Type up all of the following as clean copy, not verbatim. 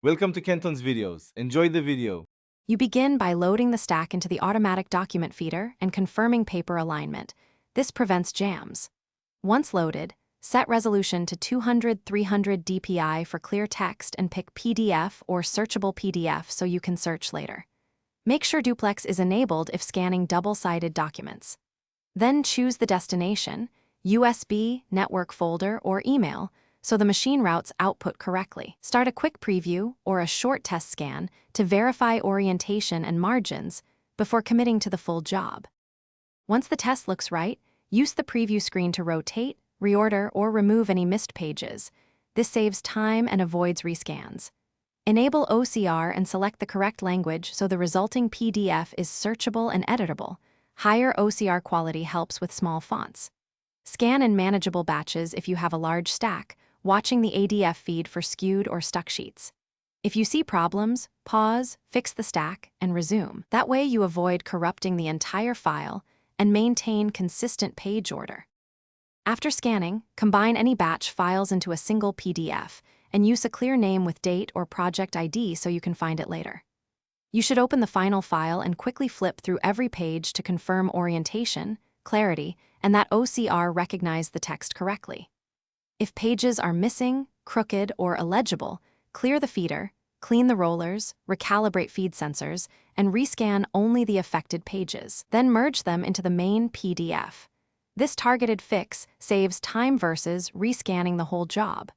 Welcome to Kenton's videos. Enjoy the video. You begin by loading the stack into the automatic document feeder and confirming paper alignment. This prevents jams. Once loaded, set resolution to 200/300 dpi for clear text and pick PDF or searchable PDF so you can search later. Make sure duplex is enabled if scanning double-sided documents. Then choose the destination, USB, network folder, or email, so the machine routes output correctly. Start a quick preview or a short test scan to verify orientation and margins before committing to the full job. Once the test looks right, use the preview screen to rotate, reorder, or remove any missed pages. This saves time and avoids rescans. Enable OCR and select the correct language so the resulting PDF is searchable and editable. Higher OCR quality helps with small fonts. Scan in manageable batches if you have a large stack, watching the ADF feed for skewed or stuck sheets. If you see problems, pause, fix the stack, and resume. That way you avoid corrupting the entire file and maintain consistent page order. After scanning, combine any batch files into a single PDF and use a clear name with date or project ID so you can find it later. You should open the final file and quickly flip through every page to confirm orientation, clarity, and that OCR recognized the text correctly. If pages are missing, crooked, or illegible, clear the feeder, clean the rollers, recalibrate feed sensors, and rescan only the affected pages. Then merge them into the main PDF. This targeted fix saves time versus rescanning the whole job.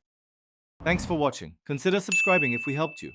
Thanks for watching. Consider subscribing if we helped you.